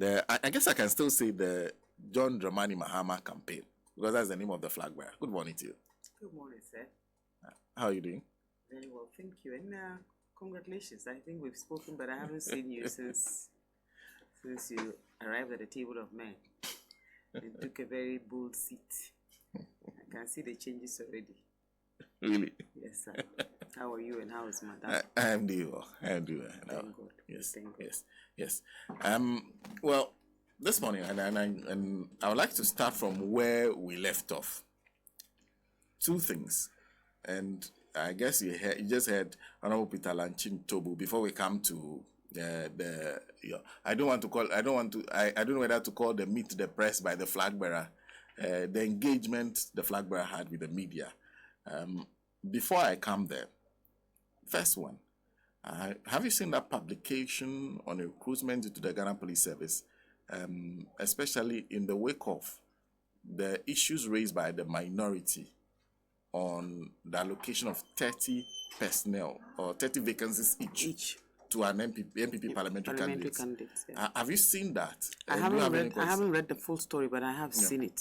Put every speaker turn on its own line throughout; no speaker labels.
I guess I can still say the John Dramani Mahama campaign, because that's the name of the flag bearer. Good morning to you.
Good morning, sir.
How are you doing?
Very well, thank you. And congratulations. I think we've spoken, but I haven't seen you since you arrived at the table of men and took a very bold seat. I can see the changes already.
Really?
Yes, sir. How are you and how is Madam?
I am doing well. I am doing well.
Thank God.
Yes.
Thank God.
Yes. Well, this morning, and I would like to start from where we left off. Two things, and I guess you just heard Honorable Peter Lanchin Tobu before we come to I don't know whether to call the meet the press by the flag bearer, the engagement the flag bearer had with the media. Before I come there, first one, have you seen that publication on recruitment into the Ghana Police Service, especially in the wake of the issues raised by the minority on the allocation of 30 personnel or 30 vacancies each to an MPP parliamentary candidates? Yeah. Have you seen that?
I haven't read the full story, but I have seen it.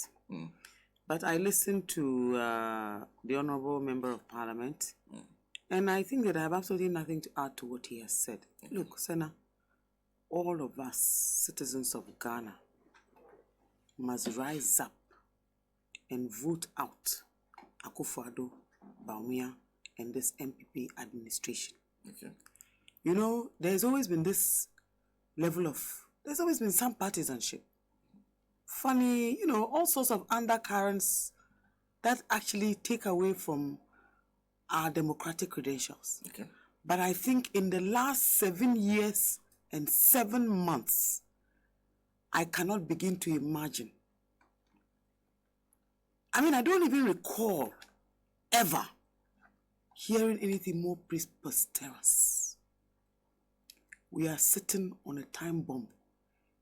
But I listened to the Honourable Member of Parliament, and I think that I have absolutely nothing to add to what he has said. Look, Senna, all of us, citizens of Ghana, must rise up and vote out Akufo-Addo, Bawumia, and this MPP administration.
Okay.
You know, there's always been this level of, there's always been some partisanship. Funny, you know, all sorts of undercurrents that actually take away from our democratic credentials.
Okay.
But I think in the last 7 years and 7 months, I cannot begin to imagine. I mean, I don't even recall ever hearing anything more preposterous. We are sitting on a time bomb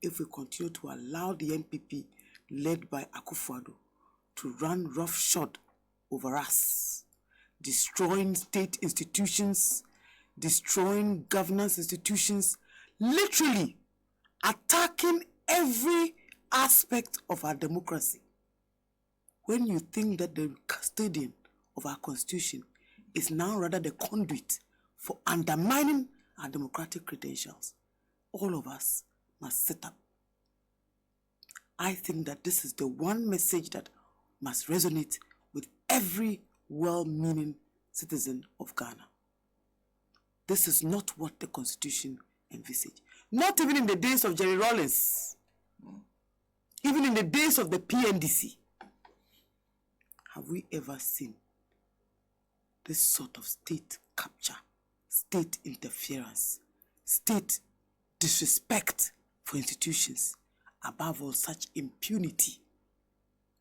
if we continue to allow the MPP led by Akufo-Addo to run roughshod over us, destroying state institutions, destroying governance institutions, literally attacking every aspect of our democracy. When you think that the custodian of our constitution is now rather the conduit for undermining our democratic credentials, all of us must sit up. I think that this is the one message that must resonate with every well-meaning citizen of Ghana. This is not what the Constitution envisaged. Not even in the days of Jerry Rawlings, even in the days of the PNDC, have we ever seen this sort of state capture, state interference, state disrespect for institutions, above all such impunity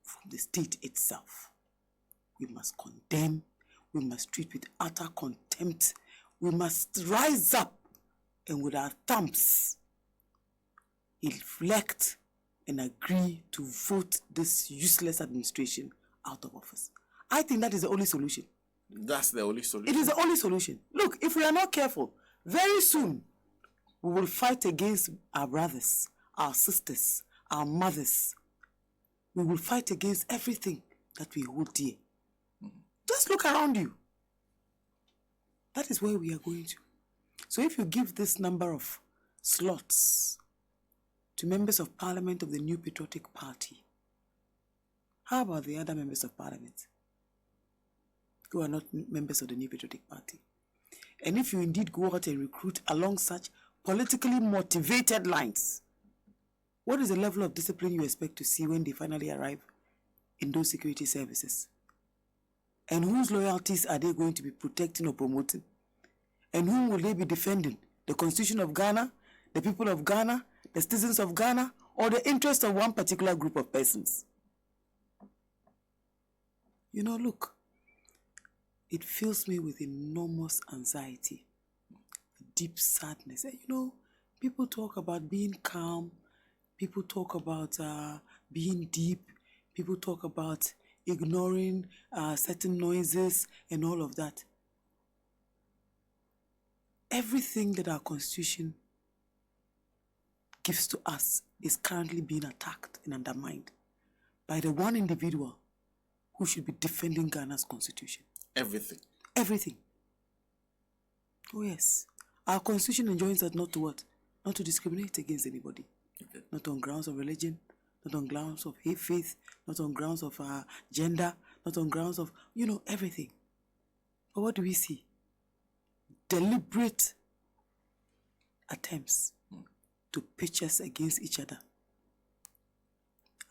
from the state itself? We must condemn, we must treat with utter contempt, we must rise up and with our thumbs elect and agree to vote this useless administration out of office. I think that is the only solution.
That's the only solution?
It is the only solution. Look, if we are not careful, very soon we will fight against our brothers, our sisters, our mothers. We will fight against everything that we hold dear. Just look around you. That is where we are going to. So if you give this number of slots to members of parliament of the New Patriotic Party, how about the other members of parliament who are not members of the New Patriotic Party? And if you indeed go out and recruit along such politically motivated lines, what is the level of discipline you expect to see when they finally arrive in those security services? And whose loyalties are they going to be protecting or promoting? And whom will they be defending? The Constitution of Ghana, the people of Ghana, the citizens of Ghana, or the interest of one particular group of persons? You know, look, it fills me with enormous anxiety, deep sadness. And you know, people talk about being calm, people talk about being deep, people talk about ignoring certain noises and all of that. Everything that our Constitution gives to us is currently being attacked and undermined by the one individual who should be defending Ghana's constitution.
Everything.
Everything. Oh yes. Our constitution enjoins us not to what? Not to discriminate against anybody. Okay. Not on grounds of religion, not on grounds of faith, not on grounds of gender, not on grounds of, everything. But what do we see? Deliberate attempts to pitch us against each other.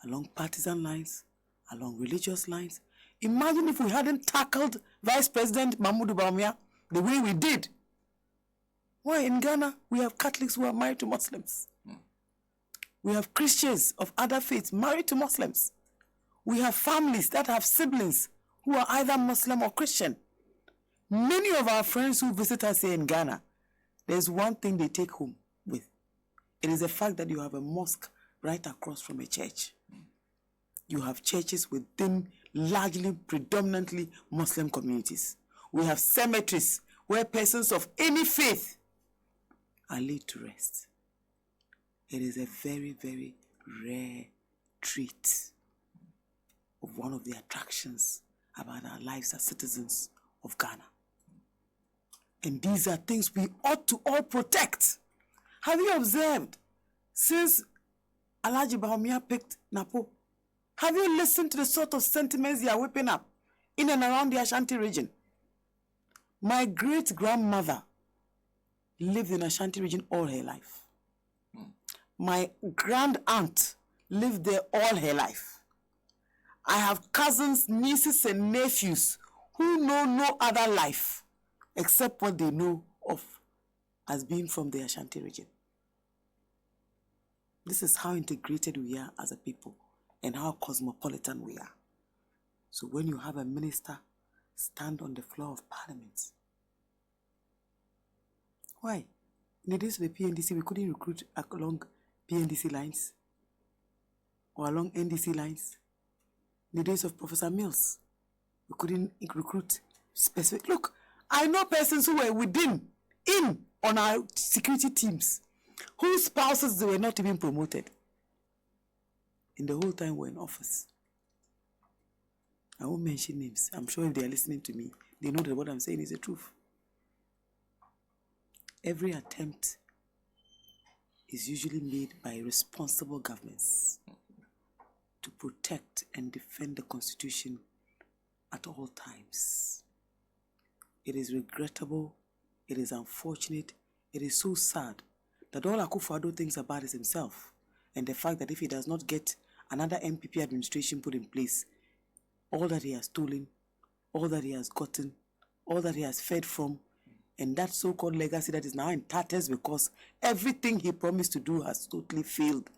Along partisan lines, along religious lines. Imagine if we hadn't tackled Vice President Mahmoud Bawumia the way we did. Why in Ghana we have Catholics who are married to Muslims. We have Christians of other faiths married to Muslims. We have families that have siblings who are either Muslim or Christian. Many of our friends who visit us here in Ghana, there's one thing they take home with. It is the fact that you have a mosque right across from a church. You have churches within largely, predominantly Muslim communities. We have cemeteries where persons of any faith are laid to rest. It is a very, very rare treat of one of the attractions about our lives as citizens of Ghana. And these are things we ought to all protect. Have you observed, since Alhaji Bawumia picked Napo, have you listened to the sort of sentiments they are whipping up in and around the Ashanti region? My great-grandmother lived in Ashanti region all her life. My grand-aunt lived there all her life. I have cousins, nieces, and nephews who know no other life except what they know of as being from the Ashanti region. This is how integrated we are as a people and how cosmopolitan we are. So when you have a minister stand on the floor of parliament, why? In the days of the PNDC, we couldn't recruit along PNDC lines or along NDC lines. In the days of Professor Mills, we couldn't recruit specific. Look, I know persons who were on our security teams, whose spouses they were not even promoted. And the whole time we're in office. I won't mention names. I'm sure if they are listening to me, they know that what I'm saying is the truth. Every attempt is usually made by responsible governments to protect and defend the Constitution at all times. It is regrettable, it is unfortunate, it is so sad that all Akufo-Addo thinks about is himself and the fact that if he does not get another MPP administration put in place, all that he has stolen, all that he has gotten, all that he has fed from, and that so-called legacy that is now in tatters because everything he promised to do has totally failed.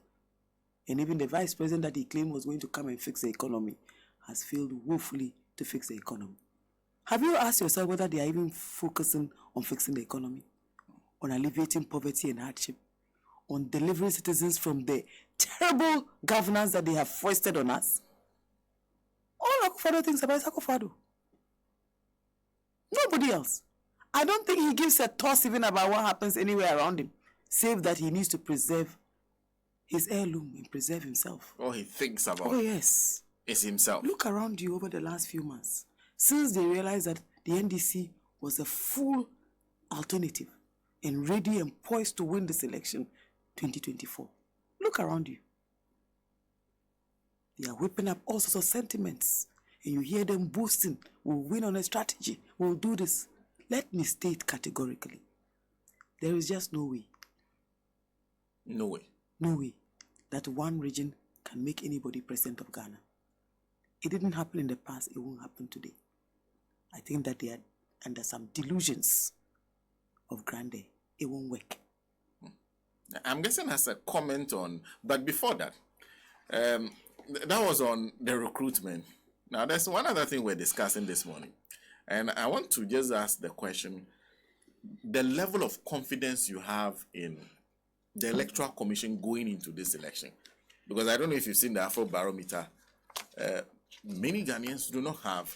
And even the vice president that he claimed was going to come and fix the economy has failed woefully to fix the economy. Have you asked yourself whether they are even focusing on fixing the economy, on alleviating poverty and hardship, on delivering citizens from the terrible governance that they have foisted on us? All Akufo-Addo thinks about is Akufo-Addo. Nobody else. I don't think he gives a toss even about what happens anywhere around him, save that he needs to preserve his heirloom and preserve himself.
All he thinks about
yes,
is himself.
Look around you over the last few months. Since they realized that the NDC was a full alternative and ready and poised to win this election 2024. Look around you. They are whipping up all sorts of sentiments and you hear them boasting, we'll win on a strategy, we'll do this. Let me state categorically, there is just no way.
No way.
No way that one region can make anybody president of Ghana. It didn't happen in the past, it won't happen today. I think that they are under some delusions of grandeur. It won't work.
I'm guessing as a comment on, but before that, that was on the recruitment. Now, there's one other thing we're discussing this morning. And I want to just ask the question, the level of confidence you have in the Electoral Commission going into this election. Because I don't know if you've seen the Afro Barometer. Many Ghanaians do not have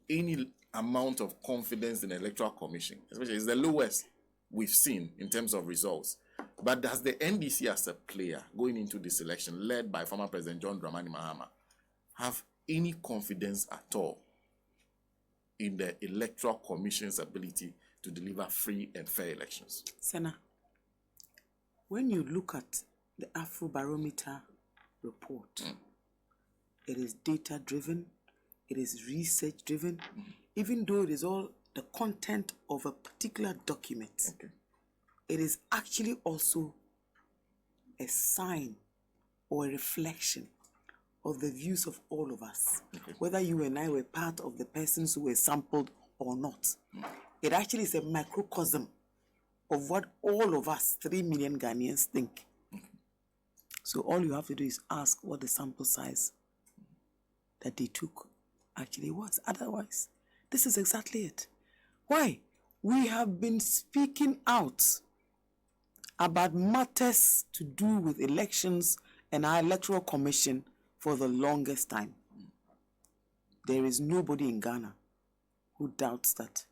any amount of confidence in the Electoral Commission. Especially it's the lowest we've seen in terms of results. But does the NDC as a player going into this election, led by former President John Dramani Mahama, have any confidence at all in the Electoral Commission's ability to deliver free and fair elections?
Senna, when you look at the Afrobarometer report, it is data-driven, it is research-driven, even though it is all the content of a particular document.
Okay.
It is actually also a sign or a reflection of the views of all of us, whether you and I were part of the persons who were sampled or not. It actually is a microcosm of what all of us, 3 million Ghanaians, think. So all you have to do is ask what the sample size that they took actually was. Otherwise, this is exactly it. Why? We have been speaking out about matters to do with elections and our Electoral Commission for the longest time. There is nobody in Ghana who doubts that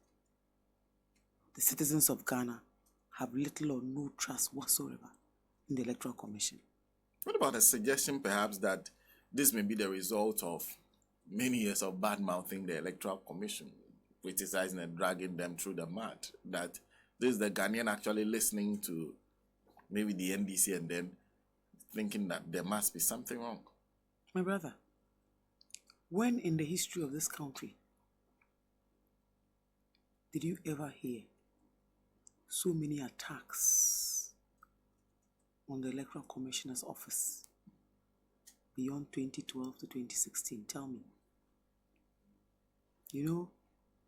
the citizens of Ghana have little or no trust whatsoever in the Electoral Commission.
What about a suggestion perhaps that this may be the result of many years of bad-mouthing the Electoral Commission, criticizing and dragging them through the mud, that this is the Ghanaian actually listening to maybe the NDC and then thinking that there must be something wrong?
My brother, when in the history of this country did you ever hear so many attacks on the Electoral Commissioner's office beyond 2012 to 2016? Tell me. You know,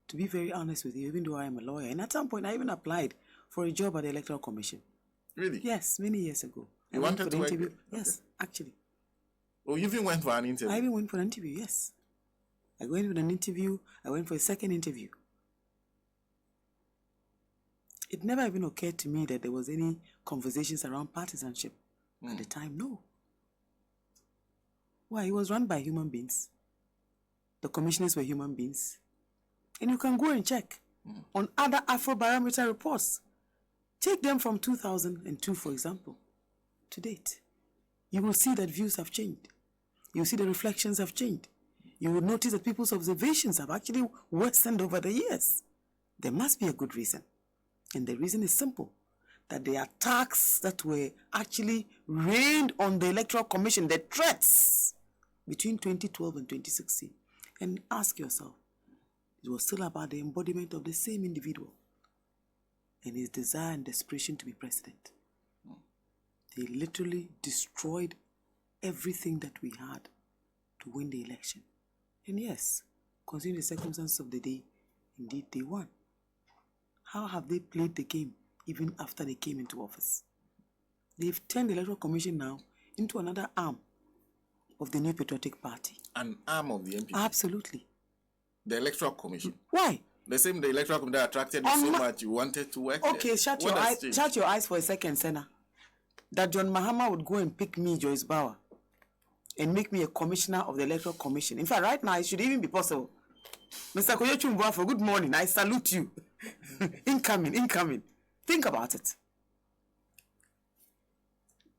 to be very honest with you, even though I am a lawyer, and at some point I even applied for a job at the Electoral Commission.
Really?
Yes, many years ago.
You wanted to work
interview.
there?
Yes, actually.
Oh, you even went for an interview?
I even went for an interview, yes. I went for an interview. I went for a second interview. It never even occurred to me that there was any conversations around partisanship at the time. No. Why? It was run by human beings. The commissioners were human beings. And you can go and check on other Afrobarometer reports. Take them from 2002, for example, to date. You will see that views have changed. You will see the reflections have changed. You will notice that people's observations have actually worsened over the years. There must be a good reason. And the reason is simple, that the attacks that were actually rained on the Electoral Commission, the threats between 2012 and 2016, and ask yourself, it was still about the embodiment of the same individual and his desire and desperation to be president. They literally destroyed everything that we had to win the election. And yes, considering the circumstances of the day, indeed they won. How have they played the game even after they came into office? They've turned the Electoral Commission now into another arm of the New Patriotic Party.
An arm of the NPP?
Absolutely.
The Electoral Commission?
Why?
The same the Electoral Commission that attracted you so much you wanted to work there.
Okay, shut your eyes for a second, Senna. That John Mahama would go and pick me, Joyce BAWA, and make me a commissioner of the Electoral Commission. In fact, right now, it should even be possible. Mr. Koyechumbua, good morning. I salute you. Incoming. Think about it.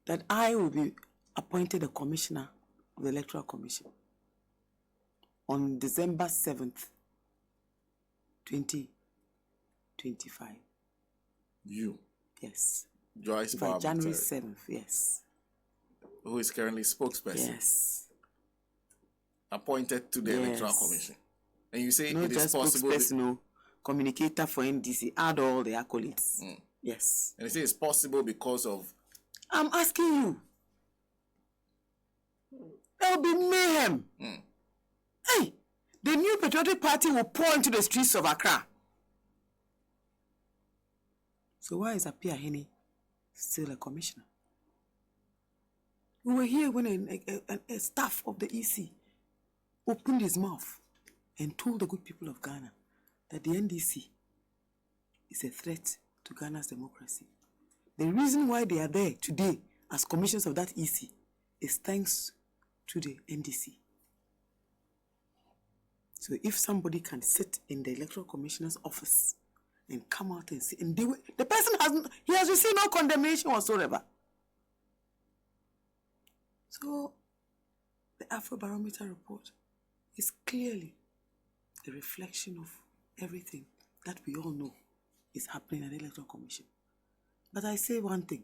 That I will be appointed a commissioner of the Electoral Commission on December 7th, 2025.
You?
Yes.
Joyce
By January 7th, yes.
Who is currently spokesperson?
Yes.
Appointed to the Electoral Commission. And you say
not
it is
just
possible...
spokesperson, communicator for NDC, add all the accolades. Yes.
And you say it's possible because of...
I'm asking you. There will be mayhem. Hey, the New Patriotic Party will pour into the streets of Accra. So why is Apia Hene still a commissioner? We were here when a staff of the EC opened his mouth and told the good people of Ghana that the NDC is a threat to Ghana's democracy. The reason why they are there today as commissioners of that EC is thanks to the NDC. So if somebody can sit in the Electoral Commissioner's office and come out and say, and the person has received no condemnation whatsoever. So, the Afrobarometer report is clearly a reflection of everything that we all know is happening at the Electoral Commission. But I say one thing,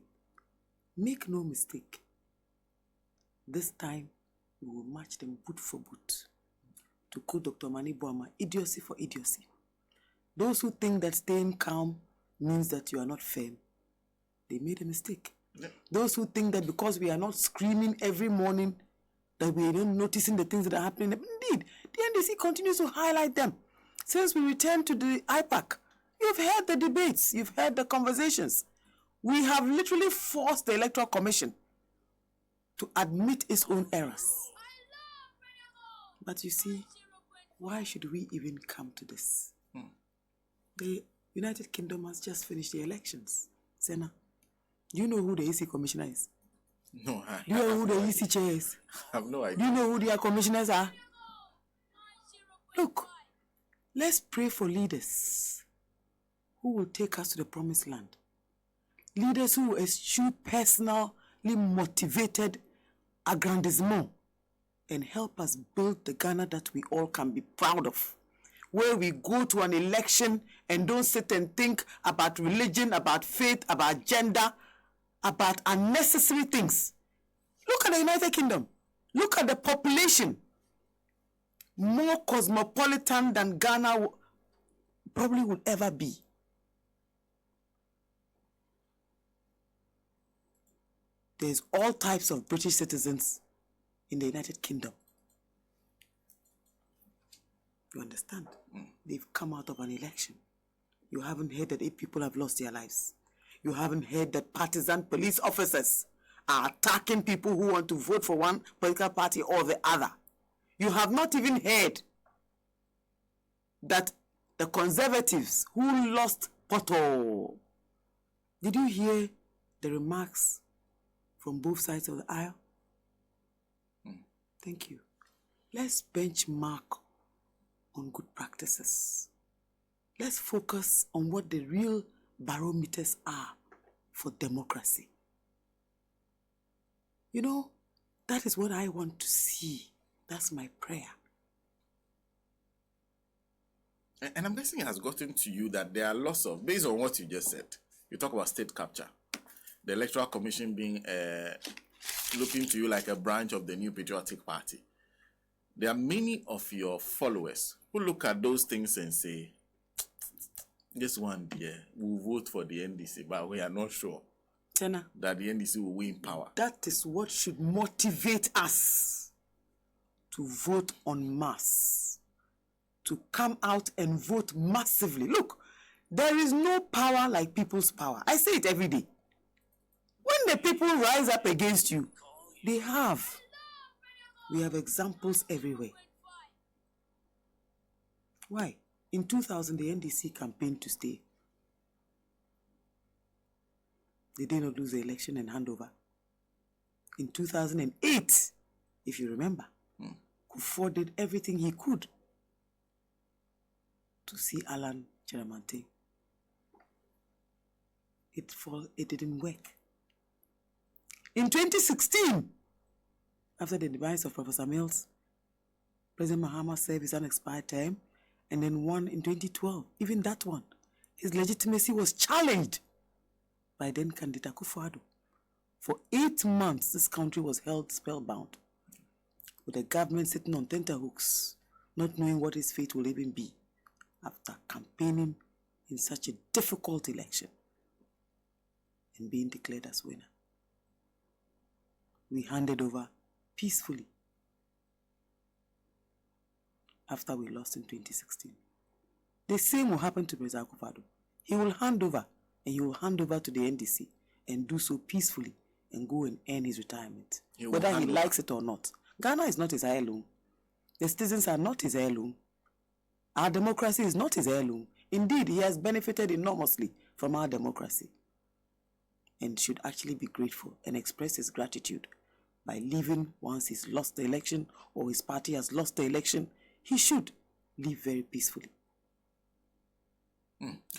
make no mistake, this time we will match them boot for boot. To quote Dr. Mani BAWA, idiocy for idiocy. Those who think that staying calm means that you are not firm, they made a mistake. Yeah. Those who think that because we are not screaming every morning, that we are not noticing the things that are happening. Indeed, the NDC continues to highlight them. Since we returned to the IPAC, you've heard the debates, you've heard the conversations. We have literally forced the Electoral Commission to admit its own errors. But you see, why should we even come to this? The United Kingdom has just finished the elections. Senna, do you know who the EC commissioner is?
No,
do you know who the EC chair is?
I have no idea.
Do you know who their commissioners are? Look, let's pray for leaders who will take us to the promised land. Leaders who will eschew personally motivated aggrandizement and help us build the Ghana that we all can be proud of. Where we go to an election and don't sit and think about religion, about faith, about gender, about unnecessary things. Look at the United Kingdom. Look at the population. More cosmopolitan than Ghana probably will ever be. There's all types of British citizens in the United Kingdom. You understand? They've come out of an election. You haven't heard that 8 people have lost their lives. You haven't heard that partisan police officers are attacking people who want to vote for one political party or the other. You have not even heard that the Conservatives who lost Poto. Did you hear the remarks from both sides of the aisle? Thank you. Let's benchmark on good practices. Let's focus on what the real barometers are for democracy. You know, that is what I want to see. That's my prayer.
And I'm guessing it has gotten to you that there are lots of, based on what you just said, you talk about state capture, the Electoral Commission being looking to you like a branch of the New Patriotic Party. There are many of your followers who look at those things and say, this one, yeah, we'll vote for the NDC, but we are not sure that the NDC will win power.
That is what should motivate us to vote en masse, to come out and vote massively. Look, there is no power like people's power. I say it every day. When the people rise up against you, we have examples everywhere. Why? In 2000, the NDC campaigned to stay. They did not lose the election and hand over. In 2008, if you remember, Kufuor did everything he could to see Alan Cheramante. It didn't work. In 2016, after the demise of Professor Mills, President Mahama'S served his unexpired term and then won in 2012. Even that one, his legitimacy was challenged by then candidate Kufuor. For 8 months, this country was held spellbound, with the government sitting on tenterhooks, not knowing what his fate will even be after campaigning in such a difficult election and being declared as winner. We handed over peacefully after we lost in 2016. The same will happen to President Kufuor. He will hand over, and he will hand over to the NDC and do so peacefully and go and earn his retirement, whether he likes it or not. Ghana is not his heirloom. The citizens are not his heirloom. Our democracy is not his heirloom. Indeed, he has benefited enormously from our democracy and should actually be grateful and express his gratitude by leaving once he's lost the election or his party has lost the election. He should live very peacefully.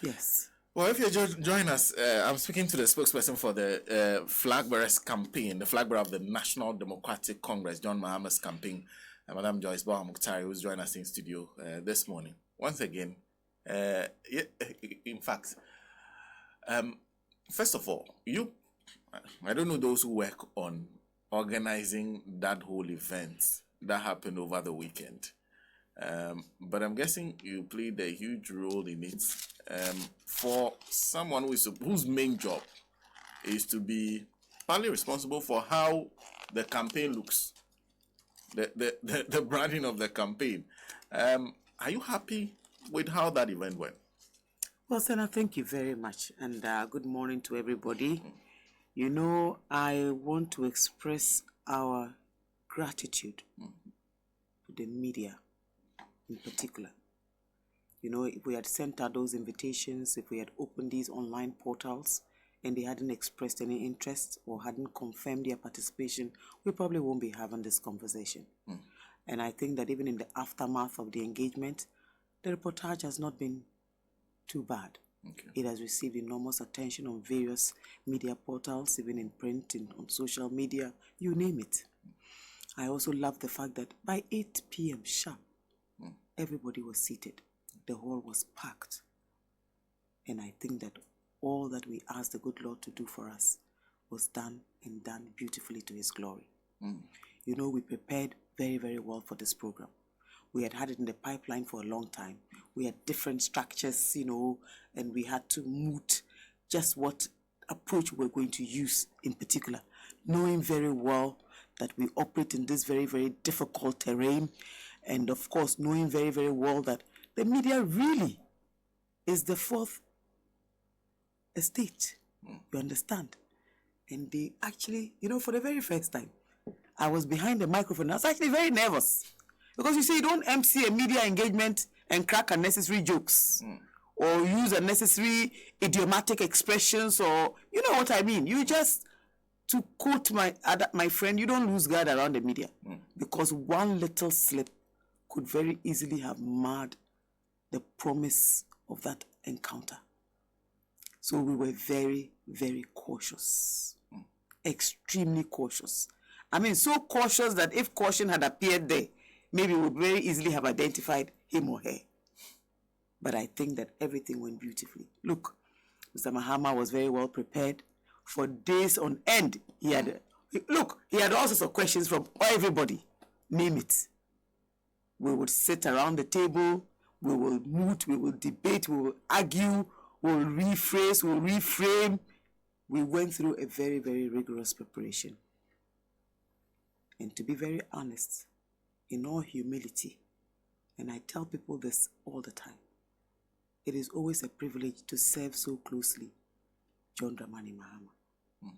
Yes.
Well, if you're joining us, I'm speaking to the spokesperson for the Flag Bearers campaign, the flag bearer of the National Democratic Congress, John Mahama'S campaign, Madam Joyce MOGTARI, who's joined us in studio this morning. Once again, in fact, first of all, I don't know those who work on organizing that whole event that happened over the weekend. But I'm guessing you played a huge role in it. For someone whose main job is to be partly responsible for how the campaign looks, the branding of the campaign. Are you happy with how that event went?
Well, Senator, thank you very much, and good morning to everybody. You know, I want to express our gratitude to the media in particular. You know, if we had sent out those invitations, if we had opened these online portals and they hadn't expressed any interest or hadn't confirmed their participation, we probably won't be having this conversation. And I think that even in the aftermath of the engagement, the reportage has not been too bad.
Okay.
It has received enormous attention on various media portals, even in print, on social media, you name it. I also love the fact that by 8 p.m. sharp, everybody was seated. The hall was packed. And I think that all that we asked the good Lord to do for us was done, and done beautifully to his glory. You know, we prepared very, very well for this program. We had it in the pipeline for a long time. We had different structures, you know, and we had to moot just what approach we were going to use in particular, knowing very well that we operate in this very, very difficult terrain, and of course, knowing very, very well that the media really is the fourth estate. You understand? And they actually, you know, for the very first time, I was behind the microphone. I was actually very nervous. Because you see, you don't MC a media engagement and crack unnecessary jokes or use unnecessary idiomatic expressions, or, you know what I mean. You just, to quote my friend, you don't lose guard around the media, because one little slip could very easily have marred the promise of that encounter. So we were very, very cautious, extremely cautious. I mean, so cautious that if caution had appeared there, maybe we would very easily have identified him or her. But I think that everything went beautifully. Look, Mr. Mahama was very well prepared. For days on end, he had all sorts of questions from everybody. Name it. We would sit around the table, we will moot, we will debate, we will argue, we will rephrase, we will reframe. We went through a very, very rigorous preparation. And to be very honest, in all humility, and I tell people this all the time, it is always a privilege to serve so closely John Dramani Mahama.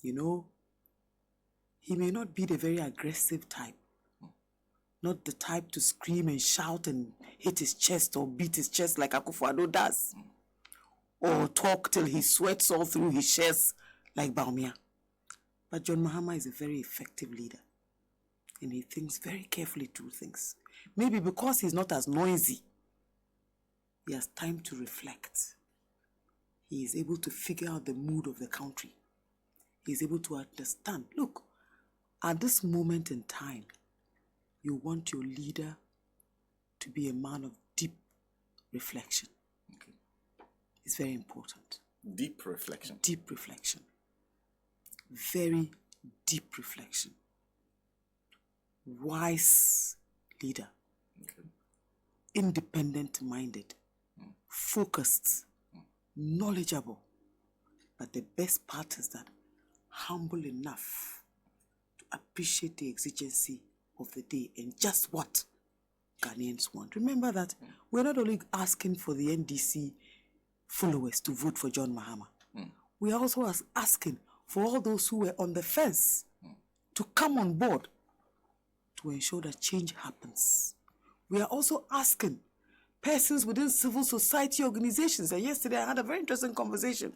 You know, he may not be the very aggressive type, not the type to scream and shout and hit his chest or beat his chest like Akufo-Addo does, or talk till he sweats all through his chest like Bawumia. But John Mahama is a very effective leader, and he thinks very carefully through things. Maybe because he's not as noisy, he has time to reflect. He is able to figure out the mood of the country. He is able to understand. Look, at this moment in time, you want your leader to be a man of deep reflection.
Okay.
It's very important.
Deep reflection.
Deep reflection. Very deep reflection. Wise leader.
Okay.
Independent-minded. Focused. Knowledgeable. But the best part is that humble enough to appreciate the exigency of the day and just what Ghanaians want. Remember that we're not only asking for the NDC followers to vote for John Mahama. We are also asking for all those who were on the fence to come on board to ensure that change happens. We are also asking persons within civil society organizations. And yesterday I had a very interesting conversation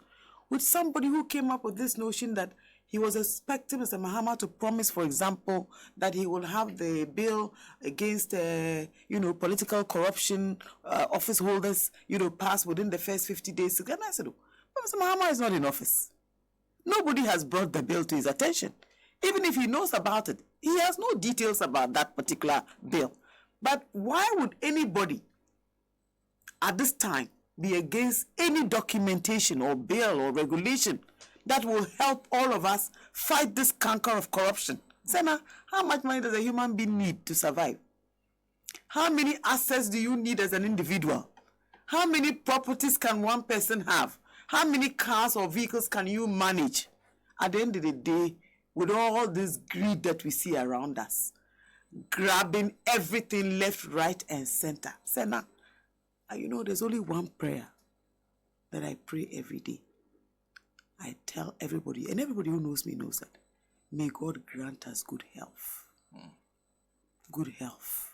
with somebody who came up with this notion that He was expecting Mr. Mahama to promise, for example, that he will have the bill against, political corruption, office holders, passed within the first 50 days. And I said, but Mr. Mahama is not in office. Nobody has brought the bill to his attention. Even if he knows about it, he has no details about that particular bill. But why would anybody at this time be against any documentation or bill or regulation that will help all of us fight this canker of corruption? Senna, how much money does a human being need to survive? How many assets do you need as an individual? How many properties can one person have? How many cars or vehicles can you manage? At the end of the day, with all this greed that we see around us, grabbing everything left, right, and center. Senna, there's only one prayer that I pray every day. I tell everybody, and everybody who knows me knows that, may God grant us good health. Good health.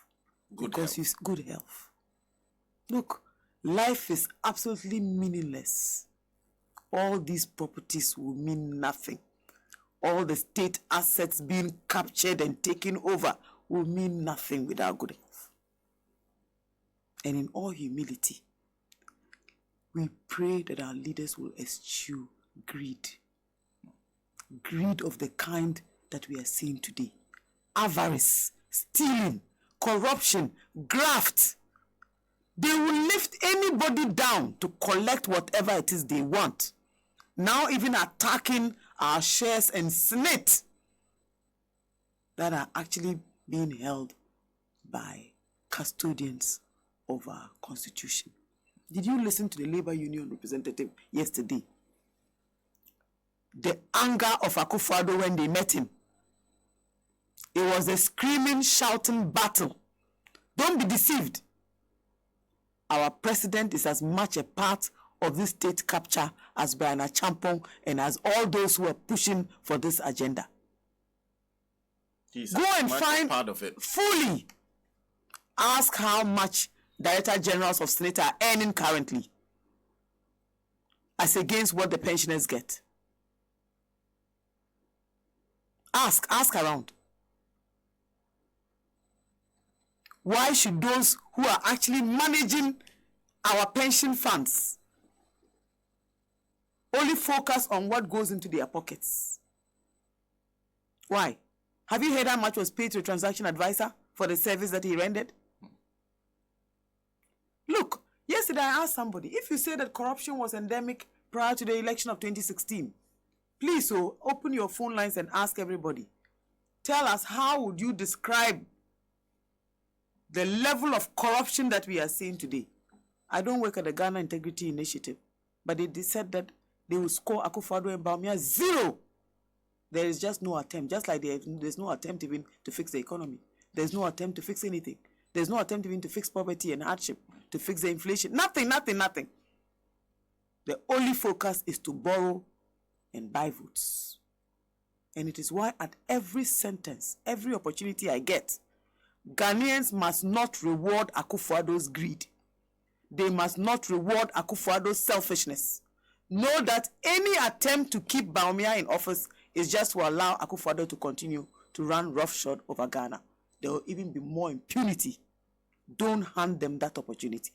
Good health. Look, life is absolutely meaningless. All these properties will mean nothing. All the state assets being captured and taken over will mean nothing without good health. And in all humility, we pray that our leaders will eschew greed. Greed of the kind that we are seeing today. Avarice, stealing, corruption, graft. They will lift anybody down to collect whatever it is they want. Now even attacking our shares and Senate that are actually being held by custodians of our constitution. Did you listen to the labor union representative yesterday? The anger of Akufo-Addo when they met him. It was a screaming, shouting battle. Don't be deceived. Our president is as much a part of this state capture as Brian Achampong and as all those who are pushing for this agenda. Go and find
part of it.
Fully. Ask how much Director Generals of Senate are earning currently as against what the pensioners get. Ask around. Why should those who are actually managing our pension funds only focus on what goes into their pockets? Why? Have you heard how much was paid to a transaction advisor for the service that he rendered? Look, yesterday I asked somebody, if you say that corruption was endemic prior to the election of 2016, please open your phone lines and ask everybody. Tell us, how would you describe the level of corruption that we are seeing today? I don't work at the Ghana Integrity Initiative, but they said that they will score Akufo-Addo and Bawumia 0. There is just no attempt, just like there's no attempt even to fix the economy. There's no attempt to fix anything. There's no attempt even to fix poverty and hardship, to fix the inflation. Nothing. The only focus is to borrow and buy votes. And it is why at every sentence, every opportunity I get, Ghanaians must not reward Akufo-Addo's greed. They must not reward Akufo-Addo's selfishness. Know that any attempt to keep Bawumia in office is just to allow Akufo-Addo to continue to run roughshod over Ghana. There will even be more impunity. Don't hand them that opportunity.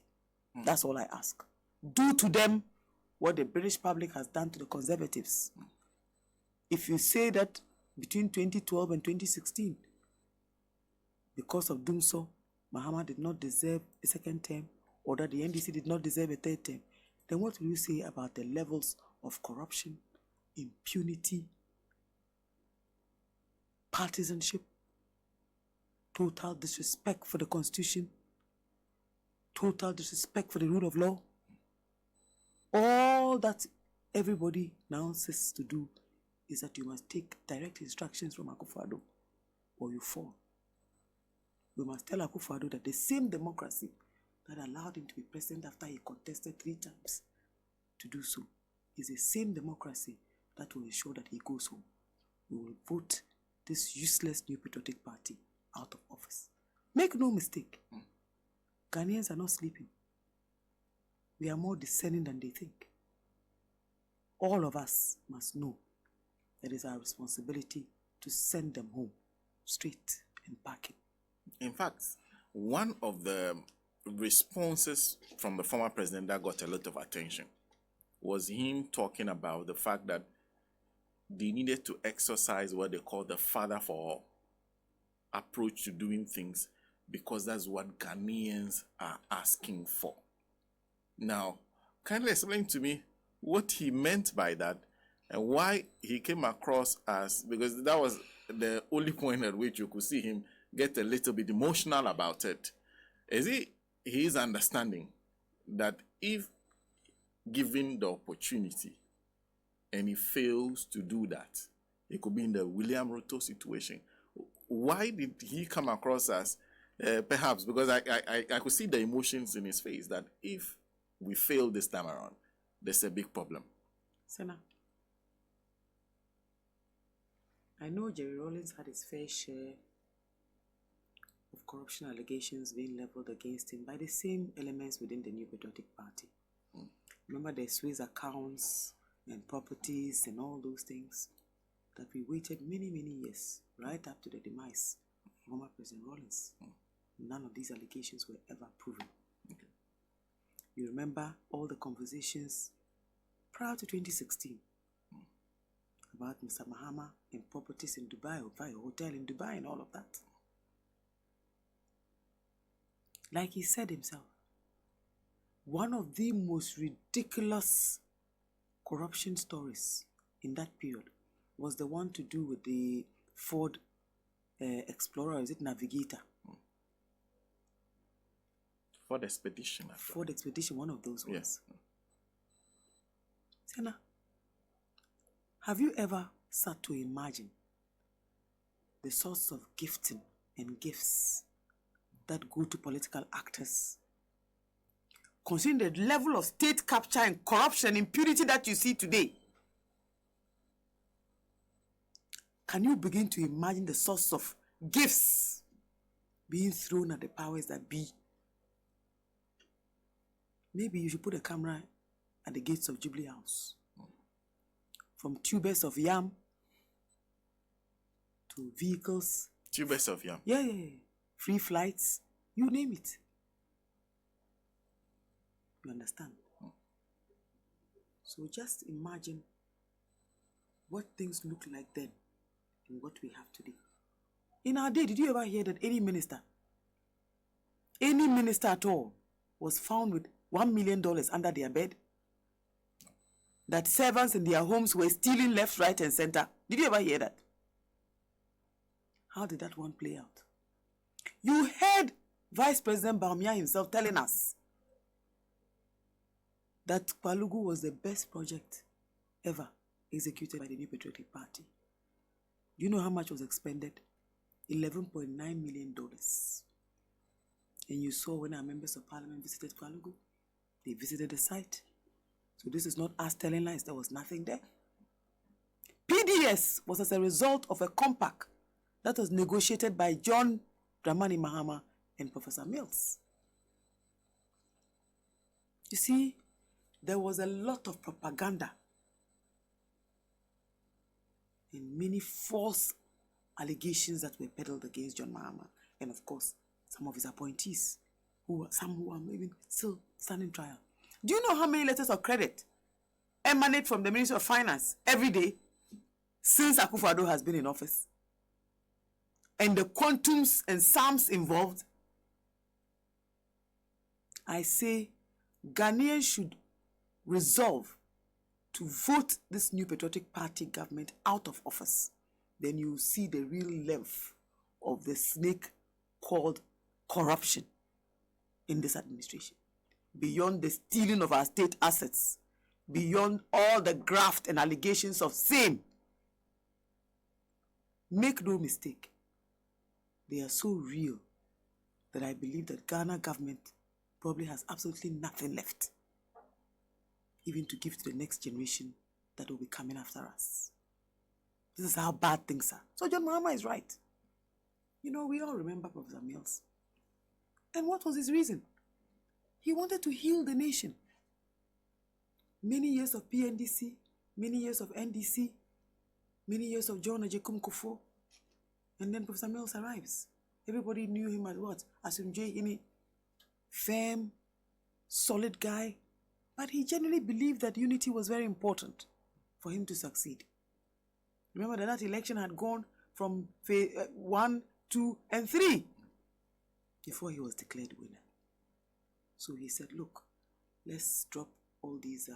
That's all I ask. Do to them what the British public has done to the Conservatives. If you say that between 2012 and 2016, because of doing so, Mahama did not deserve a second term, or that the NDC did not deserve a third term, then what will you say about the levels of corruption, impunity, partisanship, total disrespect for the Constitution, total disrespect for the rule of law? All that everybody now says to do is that you must take direct instructions from Akufo-Addo or you fall. We must tell Akufo-Addo that the same democracy that allowed him to be president after he contested 3 times to do so is the same democracy that will ensure that he goes home. We will vote this useless New Patriotic Party out of office. Make no mistake, Ghanaians are not sleeping. We are more discerning than they think. All of us must know it is our responsibility to send them home straight and packing.
In fact, one of the responses from the former president that got a lot of attention was him talking about the fact that they needed to exercise what they call the father for all approach to doing things, because that's what Ghanaians are asking for. Now, kindly explain to me what he meant by that and why he came across as, because that was the only point at which you could see him get a little bit emotional about it. Is it his understanding that if given the opportunity and he fails to do that, it could be in the William Ruto situation? Why did he come across as, perhaps, because I could see the emotions in his face, that if we fail this time around, there's a big problem.
Senna, I know Jerry Rawlings had his fair share of corruption allegations being leveled against him by the same elements within the New Patriotic Party. Remember the Swiss accounts and properties and all those things that we waited many, many years, right up to the demise of former President Rawlings. None of these allegations were ever proven. Okay. You remember all the conversations prior to 2016 about Mr. Mahama and properties in Dubai, or buy a hotel in Dubai and all of that. Like he said himself, one of the most ridiculous corruption stories in that period was the one to do with the Ford Explorer, is it Navigator?
Ford Expedition.
Ford Expedition, one of those ones.
Yes.
Senna, have you ever sat to imagine the sorts of gifting and gifts that go to political actors? Considering the level of state capture and corruption and impunity that you see today, can you begin to imagine the sorts of gifts being thrown at the powers that be? Maybe you should put a camera at the gates of Jubilee House. From tubers of yam to vehicles.
Tubers of yam?
Yeah. Free flights, you name it. You understand? So just imagine what things look like then and what we have today. In our day, did you ever hear that any minister at all, was found with $1 million under their bed? That servants in their homes were stealing left, right, and center? Did you ever hear that? How did that one play out? You heard Vice President Bawumia himself telling us that Kwalugu was the best project ever executed by the New Patriotic Party. Do you know how much was expended? $11.9 million. And you saw when our members of parliament visited Kwalugu, they visited the site. So this is not us telling lies, there was nothing there. PDS was as a result of a compact that was negotiated by John Dramani Mahama and Professor Mills. You see, there was a lot of propaganda and many false allegations that were peddled against John Mahama, and of course, some of his appointees, some who are maybe still standing trial. Do you know how many letters of credit emanate from the Ministry of Finance every day since Akufo-Addo has been in office? And the quantums and sums involved? I say Ghanaians should resolve to vote this New Patriotic Party government out of office. Then you see the real length of the snake called corruption in this administration. Beyond the stealing of our state assets, beyond all the graft and allegations of same. Make no mistake, they are so real that I believe that Ghana government probably has absolutely nothing left, even to give to the next generation that will be coming after us. This is how bad things are. So John Mahama is right. You know, we all remember Professor Mills. And what was his reason? He wanted to heal the nation. Many years of PNDC, many years of NDC, Many years of John Ajekum Kufuor. And then Professor Mills arrives. Everybody knew him as what? As a firm, solid guy. But he generally believed that unity was very important for him to succeed. Remember that election had gone from phase 1, 2, and 3 before he was declared winner. So he said, look, let's drop all these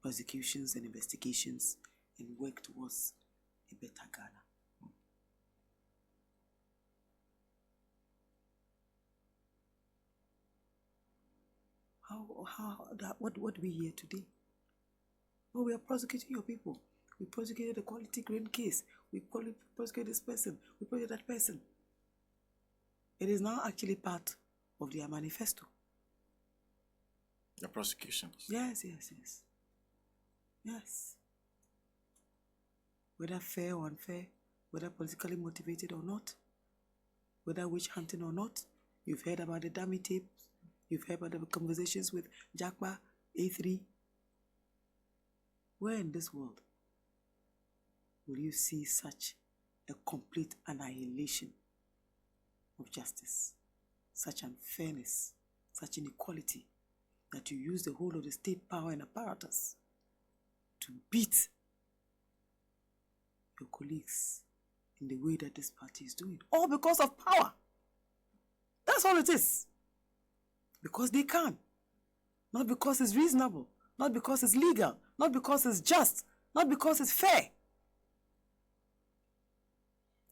prosecutions and investigations and work towards a better Ghana. What do we hear today? Oh, we are prosecuting your people. We prosecuted the quality grain case. We prosecuted this person. We prosecuted that person. It is now actually part of their manifesto.
The prosecutions.
Yes. Whether fair or unfair, whether politically motivated or not, whether witch hunting or not, you've heard about the dummy tapes, you've heard about the conversations with Jakba, A3. Where in this world will you see such a complete annihilation of justice, such unfairness, such inequality, that you use the whole of the state power and apparatus to beat your colleagues in the way that this party is doing? All because of power. That's all it is. Because they can. Not because it's reasonable. Not because it's legal. Not because it's just. Not because it's fair.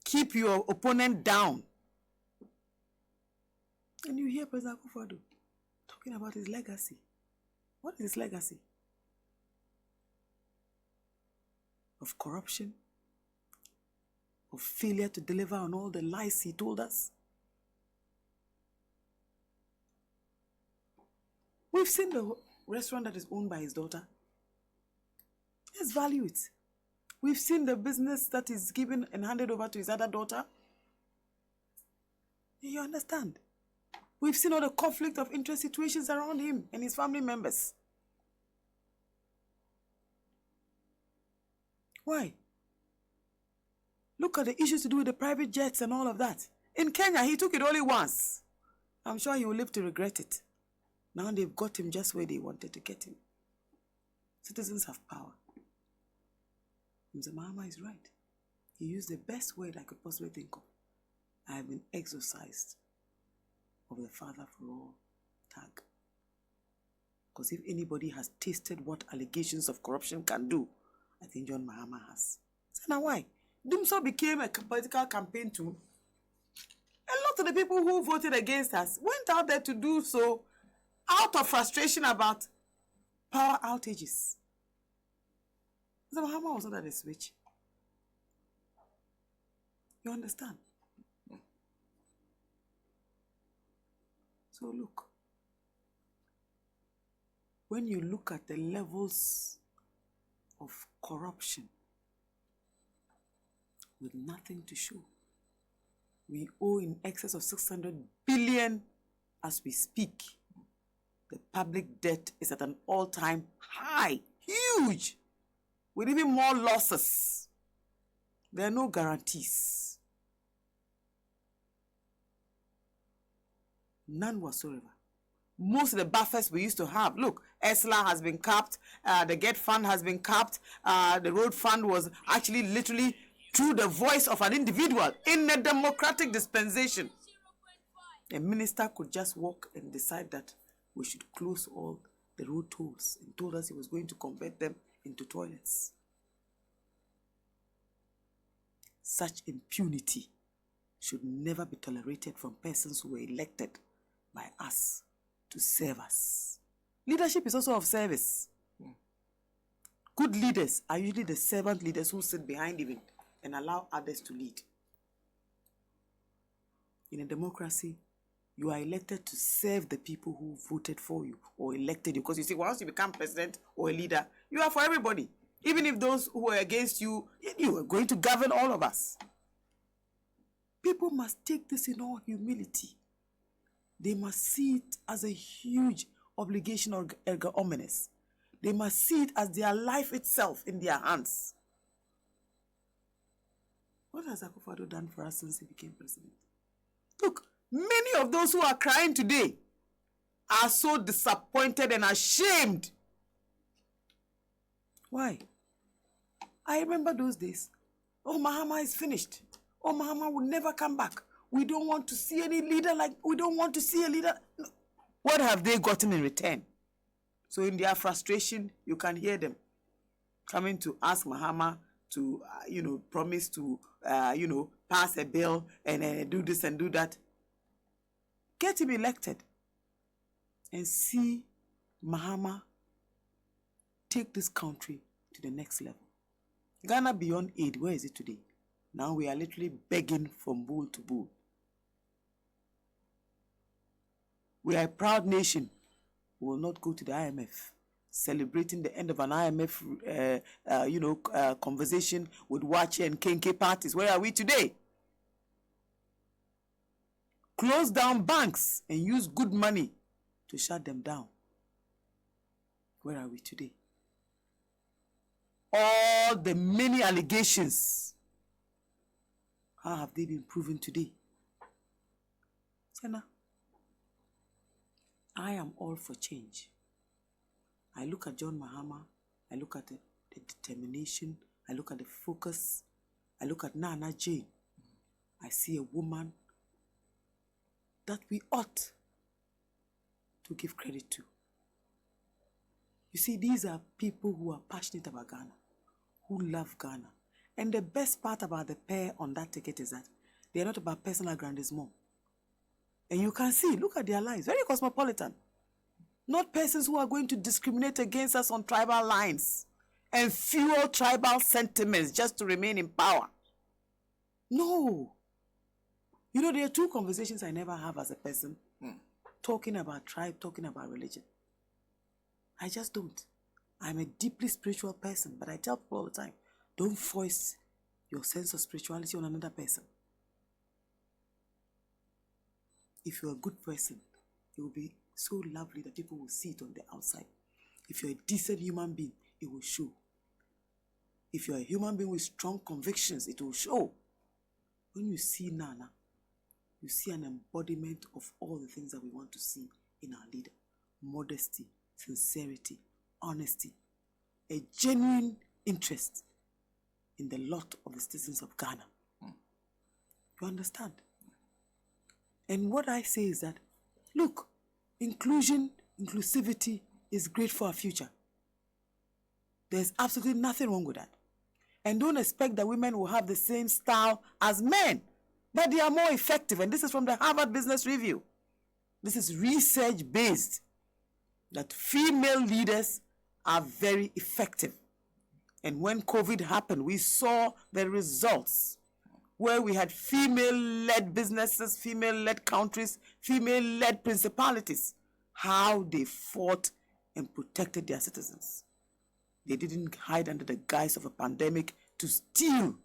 Keep your opponent down. And you hear President Akufo-Addo talking about his legacy. What is his legacy? Of corruption? Of failure to deliver on all the lies he told us? We've seen the restaurant that is owned by his daughter. Let's value it. We've seen the business that is given and handed over to his other daughter. You understand? We've seen all the conflict of interest situations around him and his family members. Why? Look at the issues to do with the private jets and all of that. In Kenya, he took it only once. I'm sure he will live to regret it. Now they've got him just where they wanted to get him. Citizens have power. Mr. Mahama is right. He used the best word I could possibly think of. I have been exorcised of the Father for All tag. Because if anybody has tasted what allegations of corruption can do, I think John Mahama has. So now why? Dumso became a political campaign tool. A lot of the people who voted against us went out there to do so out of frustration about power outages. So Mahama was not at a switch. You understand? So look, when you look at the levels of corruption with nothing to show, we owe in excess of 600 billion as we speak. The public debt is at an all-time high, huge, with even more losses. There are no guarantees. None whatsoever. Most of the buffers we used to have, look, ESLA has been capped, the GET fund has been capped, the road fund was actually literally through the voice of an individual in a democratic dispensation. A minister could just walk and decide that we should close all the road tolls and told us he was going to convert them into toilets. Such impunity should never be tolerated from persons who were elected by us to serve us. Leadership is also of service. Good leaders are usually the servant leaders who sit behind even and allow others to lead. In a democracy, you are elected to serve the people who voted for you or elected you. Because you see, once you become president or a leader, you are for everybody. Even if those who are against you, you are going to govern all of us. People must take this in all humility. They must see it as a huge obligation or erga omnes They must see it as their life itself in their hands. What has Akufo-Addo done for us since he became president? Look, many of those who are crying today are so disappointed and ashamed. Why? I remember those days. Oh, Mahama is finished. Oh, Mahama will never come back. We don't want to see any leader we don't want to see a leader. No. What have they gotten in return? So in their frustration, you can hear them coming to ask Mahama to, promise to, pass a bill and do this and do that. Get him elected and see Mahama take this country to the next level. Ghana beyond aid, where is it today? Now we are literally begging from bull to bull. We are a proud nation. We will not go to the IMF, celebrating the end of an IMF, conversation with Wache and Kenke parties. Where are we today? Close down banks and use good money to shut them down. Where are we today? All the many allegations, how have they been proven today? Sena, I am all for change. I look at John Mahama, I look at the determination, I look at the focus, I look at Nana Jane. I see a woman that we ought to give credit to. You see, these are people who are passionate about Ghana, who love Ghana. And the best part about the pair on that ticket is that they are not about personal aggrandizement. And you can see, look at their lives, very cosmopolitan. Not persons who are going to discriminate against us on tribal lines and fuel tribal sentiments just to remain in power. No. You know, there are two conversations I never have as a person, talking about tribe, talking about religion. I just don't. I'm a deeply spiritual person, but I tell people all the time, don't force your sense of spirituality on another person. If you're a good person, it will be so lovely that people will see it on the outside. If you're a decent human being, it will show. If you're a human being with strong convictions, it will show. When you see Nana, you see an embodiment of all the things that we want to see in our leader. Modesty, sincerity, honesty, a genuine interest in the lot of the citizens of Ghana. You understand? And what I say is that, look, inclusivity is great for our future. There's absolutely nothing wrong with that. And don't expect that women will have the same style as men, but they are more effective. And this is from the Harvard Business Review. This is research-based, that female leaders are very effective. And when COVID happened, we saw the results, where we had female-led businesses, female-led countries, female-led principalities, how they fought and protected their citizens. They didn't hide under the guise of a pandemic to steal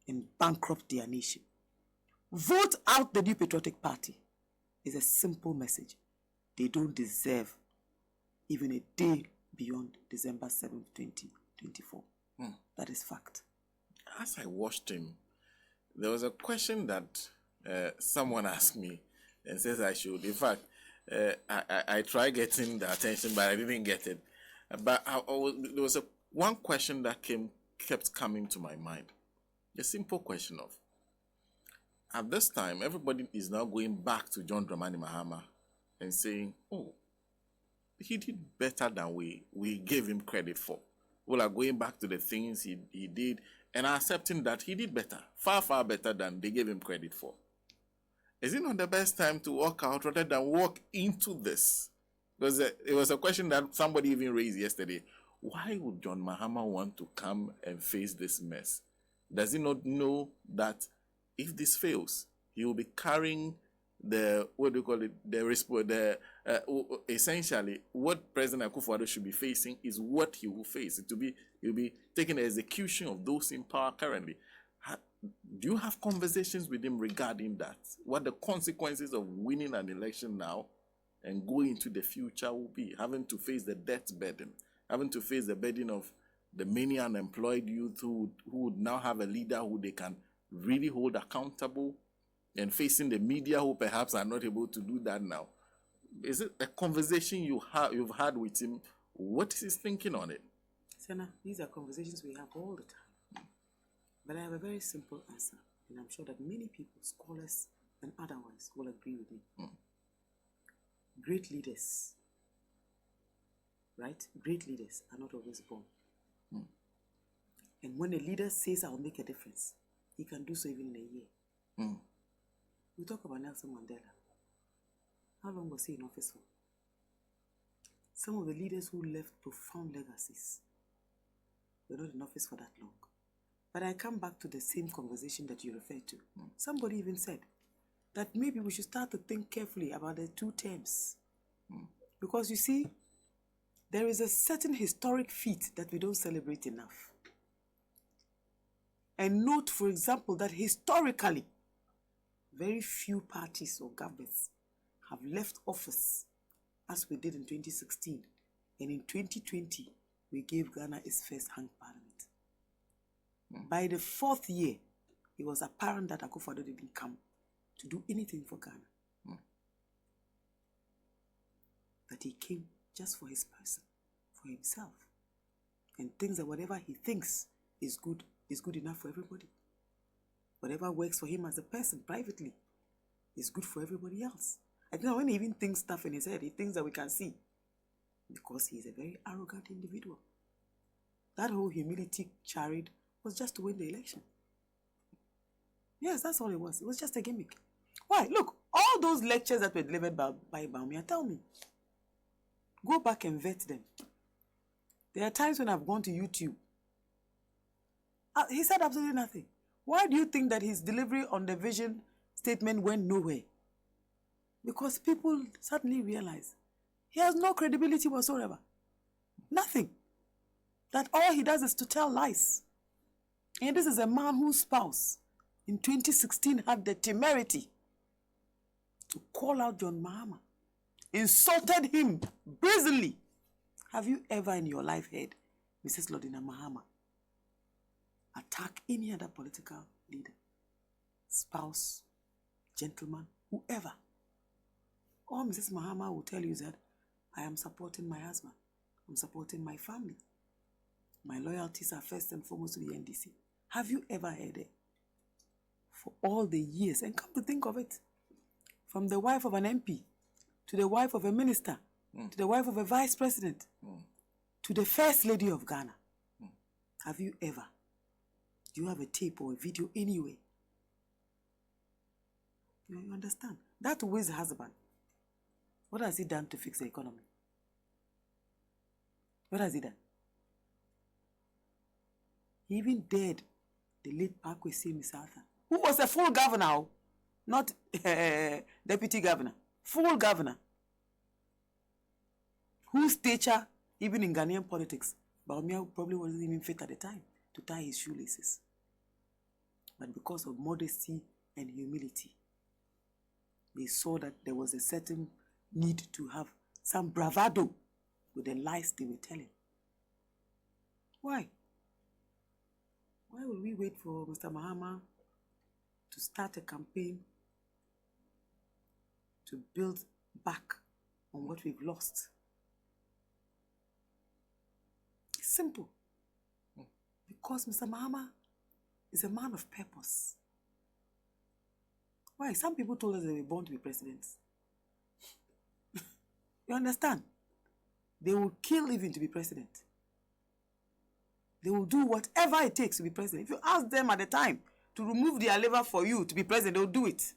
and bankrupt their nation. Vote out the New Patriotic Party is a simple message. They don't deserve even a day beyond December 7th, 2024. That is fact.
As I watched him, there was a question that someone asked me and says I should. In fact, I tried getting the attention, but I didn't get it. But there was one question that kept coming to my mind. A simple question of, at this time, everybody is now going back to John Dramani Mahama and saying, oh, he did better than we gave him credit for. We are going back to the things he did and accepting that he did better, far, far better than they gave him credit for. Is it not the best time to walk out rather than walk into this? Because it was a question that somebody even raised yesterday. Why would John Mahama want to come and face this mess? Does he not know that if this fails, he will be carrying essentially what President Akufo-Addo should be facing is what he will face. He'll be taking the execution of those in power currently. Do you have conversations with him regarding that? What the consequences of winning an election now and go into the future will be, having to face the debt burden, having to face the burden of the many unemployed youth who would now have a leader who they can really hold accountable, and facing the media who perhaps are not able to do that now. Is it a conversation you've had with him? What is his thinking on it?
Senna, these are conversations we have all the time. But I have a very simple answer, and I'm sure that many people, scholars and otherwise, will agree with me. Great leaders, right? Great leaders are not always born. And when a leader says, I'll make a difference, he can do so even in a year. We talk about Nelson Mandela. How long was he in office for? Some of the leaders who left profound legacies were not in office for that long. But I come back to the same conversation that you referred to. Somebody even said that maybe we should start to think carefully about the 2 terms. Because you see, there is a certain historic feat that we don't celebrate enough. And note, for example, that historically, very few parties or governments have left office as we did in 2016. And in 2020, we gave Ghana its first hung parliament. By the 4th year, it was apparent that Akufo-Addo didn't come to do anything for Ghana. That he came just for his person, for himself. And thinks that whatever he thinks is good enough for everybody. Whatever works for him as a person privately is good for everybody else. I think when he even thinks stuff in his head, he thinks that we can see. Because he is a very arrogant individual. That whole humility charade was just to win the election. Yes, that's all it was. It was just a gimmick. Why? Look, all those lectures that were delivered by Bawumia, tell me. Go back and vet them. There are times when I've gone to YouTube. He said absolutely nothing. Why do you think that his delivery on the vision statement went nowhere? Because people suddenly realize he has no credibility whatsoever. Nothing. That all he does is to tell lies. And this is a man whose spouse in 2016 had the temerity to call out John Mahama, insulted him brazenly. Have you ever in your life heard Mrs. Lodina Mahama attack any other political leader, spouse, gentleman, whoever? All Mrs. Mahama will tell you is that I am supporting my husband. I'm supporting my family. My loyalties are first and foremost to the NDC. Have you ever heard it? For all the years, and come to think of it, from the wife of an MP, to the wife of a minister, to the wife of a vice president, to the first lady of Ghana. Have you ever? Do you have a tape or a video anyway? You understand? That Wiz husband, what has he done to fix the economy? What has he done? He even dared the late Parkwesi Misartha, who was a full governor, not deputy governor, full governor, whose stature, even in Ghanaian politics, Bawumia probably wasn't even fit at the time to tie his shoelaces. But because of modesty and humility, they saw that there was a certain need to have some bravado with the lies they were telling. Why? Why will we wait for Mr. Mahama to start a campaign to build back on what we've lost? It's simple. Because Mr. Mahama is a man of purpose. Why? Some people told us they were born to be presidents. You understand? They will kill even to be president. They will do whatever it takes to be president. If you ask them at the time to remove their liver for you to be president, they'll do it.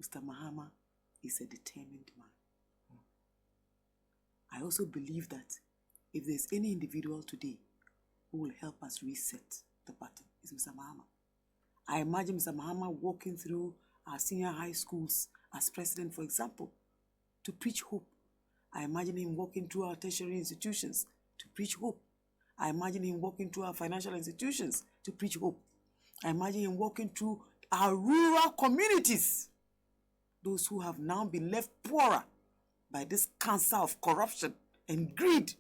Mr. Mahama is a determined man. I also believe that if there's any individual today who will help us reset the button, it's Mr. Mahama. I imagine Mr. Mahama walking through our senior high schools as president, for example, to preach hope. I imagine him walking through our tertiary institutions to preach hope. I imagine him walking through our financial institutions to preach hope. I imagine him walking through our rural communities, those who have now been left poorer by this cancer of corruption and greed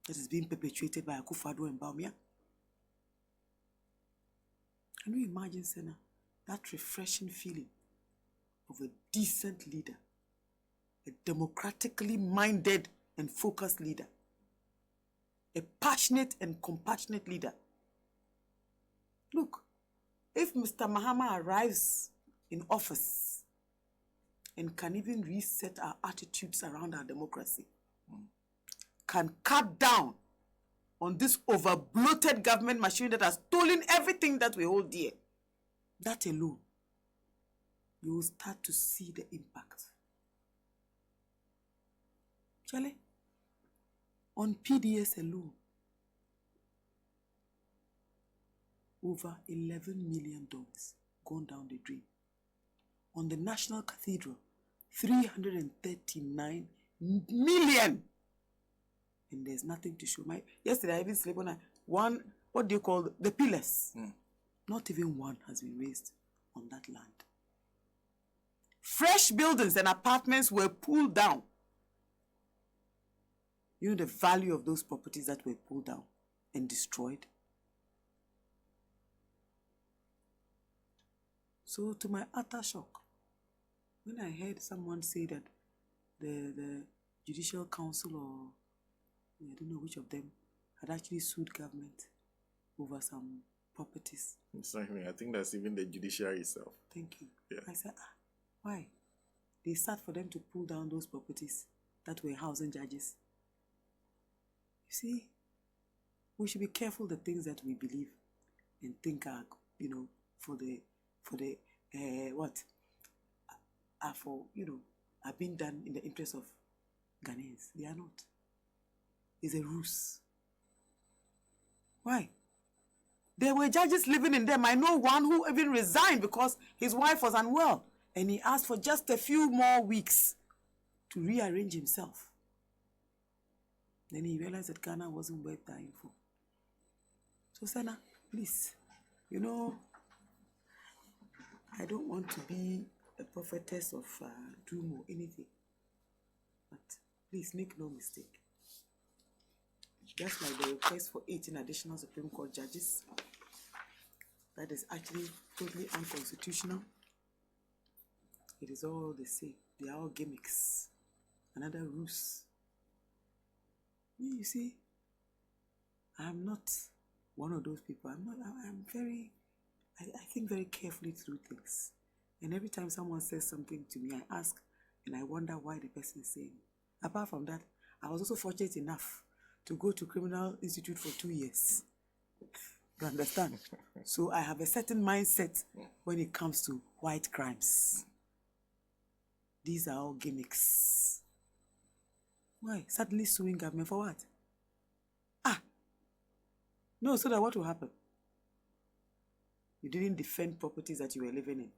that is being perpetuated by Akufo-Addo and Bawumia. Can you imagine, Senna, that refreshing feeling of a decent leader, a democratically minded and focused leader, a passionate and compassionate leader? Look, if Mr. Mahama arrives in office and can even reset our attitudes around our democracy, can cut down on this over-bloated government machine that has stolen everything that we hold dear, that alone, you will start to see the impact. Charlie, on PDS alone, over $11 million gone down the drain. On the National Cathedral, 339 million. And there's nothing to show. Yesterday I even slept on one, what do you call the pillars? Not even one has been raised on that land. Fresh buildings and apartments were pulled down. You know the value of those properties that were pulled down and destroyed? So to my utter shock, when I heard someone say that the Judicial Council, or I don't know which of them, had actually sued government over some properties.
Sorry, I think that's even the judiciary itself.
Thank you.
Yeah.
I said, why? They sat for them to pull down those properties that were housing judges. You see, we should be careful the things that we believe and think are, are being done in the interest of Ghanaians. They are not. It's a ruse. Why? There were judges living in them. I know one who even resigned because his wife was unwell, and he asked for just a few more weeks to rearrange himself. Then he realized that Ghana wasn't worth dying for. So, Senna, please, I don't want to be a prophetess of doom or anything, but please make no mistake. Just like the request for 18 additional Supreme Court judges, that is actually totally unconstitutional. It is all the same. They are all gimmicks. Another ruse. You see, I'm not one of those people. I think very carefully through things. And every time someone says something to me, I ask and I wonder why the person is saying it. Apart from that, I was also fortunate enough to go to Criminal Institute for 2 years. You understand? So I have a certain mindset when it comes to white crimes. These are all gimmicks. Why? Suddenly suing government for what? No, so that what will happen? You didn't defend properties that you were living in.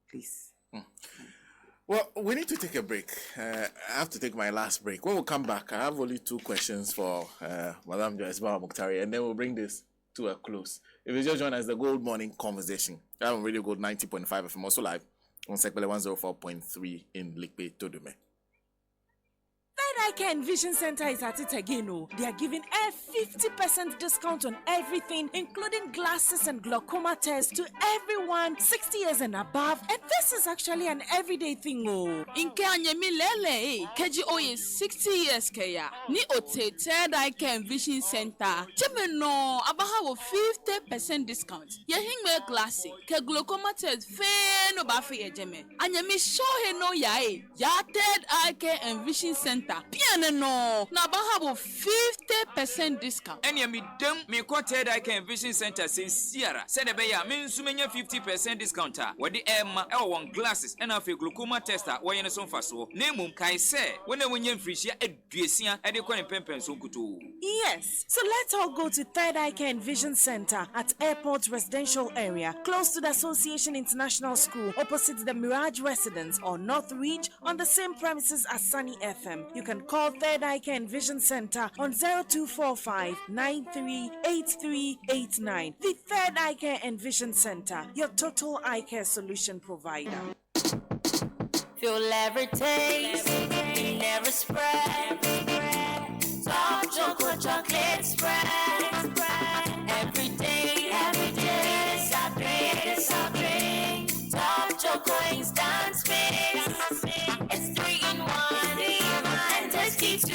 Please.
Well, we need to take a break. I have to take my last break. When we come back, I have only 2 questions for Madam JOYCE MOGTARI, and then we'll bring this to a close. If you just join us, the Gold Morning Conversation. I'm Radio Gold 90.5 FM, also live on Sekpele 104.3 in Likpe, Todume.
Eye Vision Center is at it again. They are giving a 50% discount on everything, including glasses and glaucoma tests to everyone 60 years and above. And this is actually an everyday thing.
Inke anyemi lele, keji oye 60 years kaya. Ni ote Third Eye Vision Center. Chimeno abaha wo 50% discount. Ye hingme glasses, ke glaucoma test fe no ba fe yejeme. Anyemi show he no yae. Ya Third Eye Vision Center. Piano no, na bahabo 50% discount.
Enya mi dem mi Third Eye Vision Center since Sierra. Send a beya min sumenya 50% discount. Wadi Emma one glasses and afi glaucoma tester wa yene son faso. Nemum kai se when wenye frisia eduesia e de kwa pempen so kutu.
Yes, so let's all go to Third Eye Vision Center at Airport Residential Area, close to the Association International School, opposite the Mirage Residence or North Reach, on the same premises as Sunny FM. You can call Third Eye Care and Vision Center on 0245 938389. The Third Eye Care and Vision Center, your total eye care solution provider.
Feel every taste, it never spread. Top chocolate spread. Every day, it's our drink. Top choco instant mix. It's 3-in-1, and tasty too.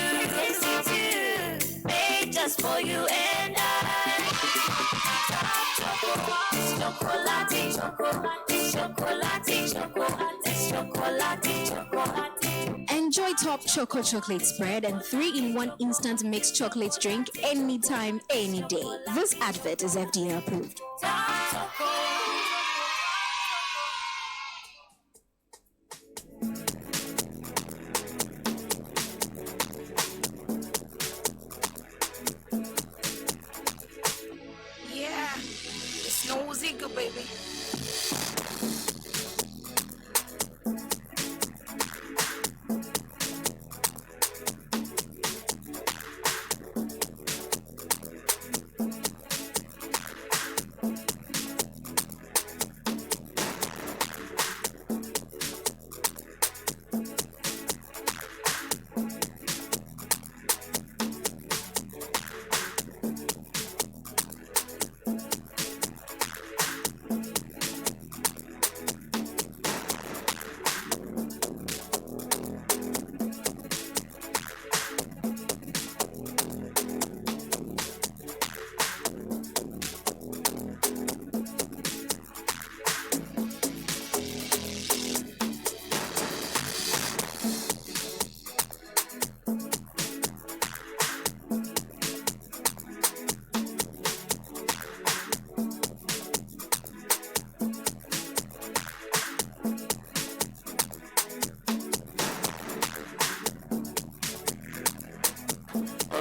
Made just for you and I. Top choco, chocolate.
Enjoy Top Choco Chocolate Spread and 3-in-1 instant mixed chocolate drink anytime, any day. This advert is FDA approved.
Yeah, it's no Zika, baby.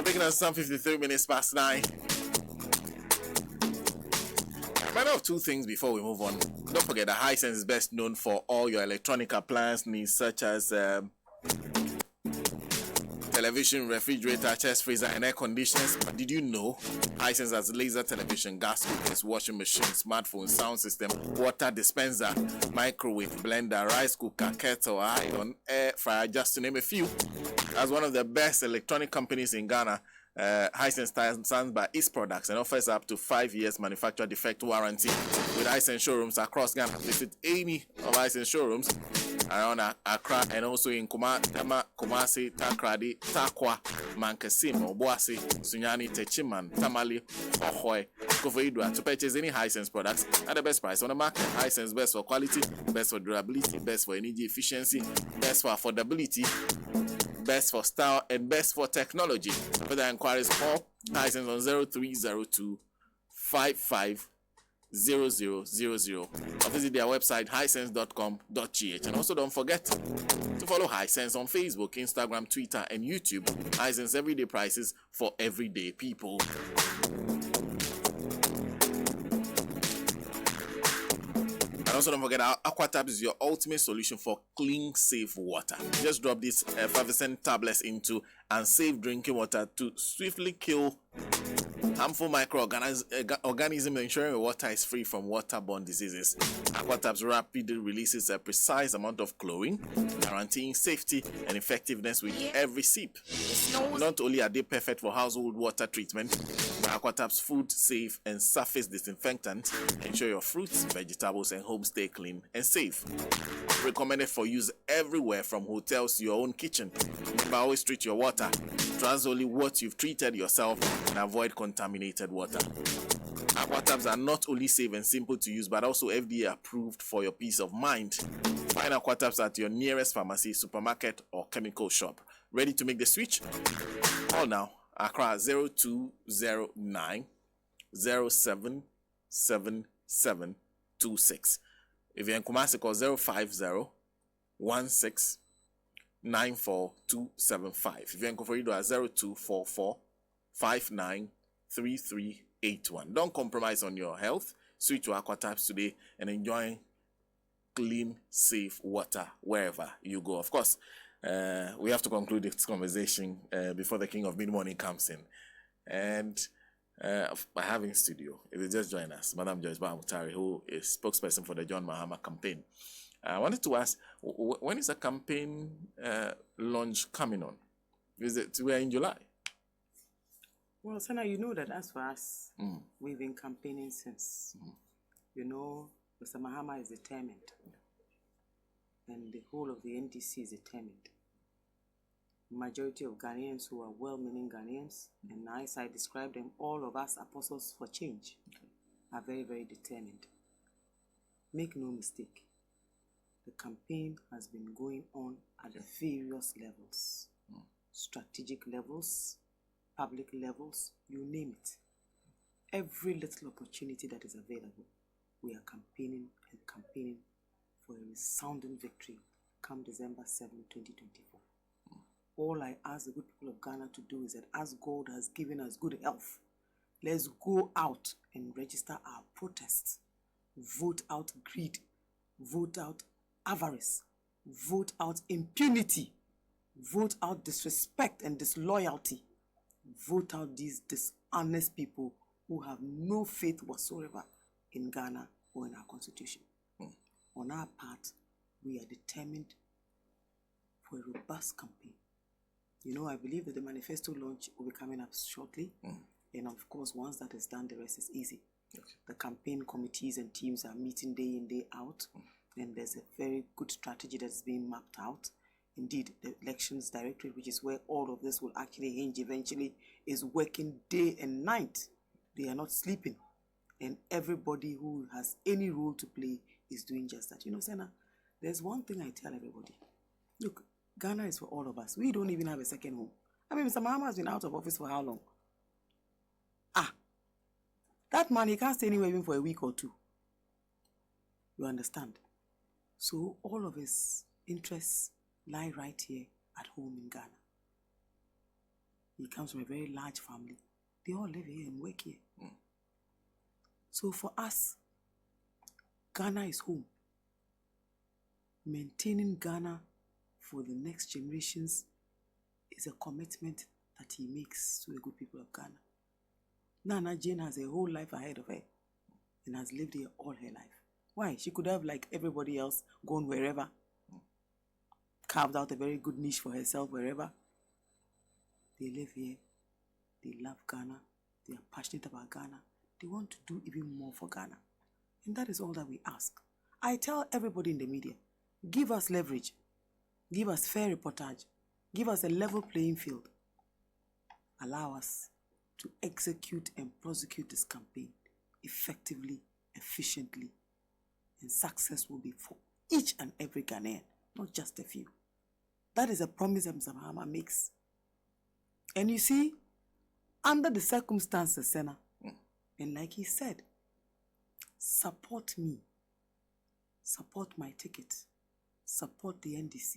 Making us some 53 minutes past 9. A matter of two things before we move on. Don't forget that Hisense is best known for all your electronic appliance needs, such as television, refrigerator, chest freezer, and air conditioners. But did you know Hisense has laser television, gas cookers, washing machine, smartphone, sound system, water dispenser, microwave, blender, rice cooker, kettle, iron, air fryer, just to name a few. As one of the best electronic companies in Ghana, Hisense stands by its products and offers up to 5 years manufacturer defect warranty with Hisense showrooms across Ghana. Visit any of Hisense showrooms around Accra and also in Tema, Kumasi, Takrady, Takwa, Mankasim, Obuasi, Sunyani, Techiman, Tamale, Ahoy, Kofoidua to purchase any Hisense products at the best price on the market. Hisense best for quality, best for durability, best for energy efficiency, best for affordability, best for style, and best for technology. Further inquiries, call Hisense on 0302 55 0000 or visit their website hisense.com.gh. And also don't forget to follow Hisense on Facebook, Instagram, Twitter, and YouTube. Hisense everyday prices for everyday people. And also don't forget, our AquaTap is your ultimate solution for clean, safe water. Just drop these effervescent tablets into and safe drinking water to swiftly kill harmful microorganisms, ensuring the water is free from waterborne diseases. AquaTap's rapidly releases a precise amount of chlorine, guaranteeing safety and effectiveness with every sip. Not only are they perfect for household water treatment, but AquaTap's food safe and surface disinfectant ensure your fruits, vegetables, and home stay clean and safe. Recommended for use everywhere from hotels to your own kitchen. Remember, always treat your water. Trust only what you've treated yourself and avoid contaminated water. AquaTaps are not only safe and simple to use, but also FDA approved for your peace of mind. Find AquaTaps at your nearest pharmacy, supermarket, or chemical shop. Ready to make the switch? Call now. Accra 0209 077726. If you're in Kumasi, call 050 16 94275. If you're in Koforidua, 0244 593381. Don't compromise on your health. Switch to AquaTaps today and enjoy clean, safe water wherever you go. Of course, we have to conclude this conversation before the King of Mid-Morning comes in. And by having studio, if you just join us, Madam JOYCE MOGTARI, who is spokesperson for the John Mahama campaign. I wanted to ask, when is the campaign launch coming on? Is it we're in July?
Well, Sana, you know that as for us, we've been campaigning since. You know, Mr. Mahama is determined. And the whole of the NDC is determined. Majority of Ghanaians who are well-meaning Ghanaians, and as I describe them, all of us apostles for change, are very, very determined. Make no mistake, the campaign has been going on at the various levels, strategic levels, public levels, you name it. Every little opportunity that is available, we are campaigning and campaigning for a resounding victory come December 7, 2024. All I ask the good people of Ghana to do is that as God has given us good health, let's go out and register our protests. Vote out greed, vote out avarice, vote out impunity, vote out disrespect and disloyalty, vote out these dishonest people who have no faith whatsoever in Ghana or in our constitution. On our part, we are determined for a robust campaign. You know, I believe that the manifesto launch will be coming up shortly. And of course, once that is done, the rest is easy. The campaign committees and teams are meeting day in, day out. And there's a very good strategy that's being mapped out. Indeed, the Elections Directorate, which is where all of this will actually hinge eventually, is working day and night. They are not sleeping. And everybody who has any role to play is doing just that. You know, Senna, there's one thing I tell everybody. Look, Ghana is for all of us. We don't even have a second home. I mean, Mr. Mahama has been out of office for how long? That man, he can't stay anywhere even for a week or two. You understand? So all of his interests lie right here at home in Ghana. He comes from a very large family. They all live here and work here. So for us, Ghana is home. Maintaining Ghana for the next generations is a commitment that he makes to the good people of Ghana. Nana Jane has a whole life ahead of her and has lived here all her life. Why? She could have, like everybody else, gone wherever, carved out a very good niche for herself wherever. They live here. They love Ghana. They are passionate about Ghana. They want to do even more for Ghana. And that is all that we ask. I tell everybody in the media, give us leverage. Give us fair reportage. Give us a level playing field. Allow us to execute and prosecute this campaign effectively, efficiently, and success will be for each and every Ghanaian, not just a few. That is a promise that Mr. Mahama makes. And you see, under the circumstances, Senna, and like he said, support me, support my ticket, support the NDC,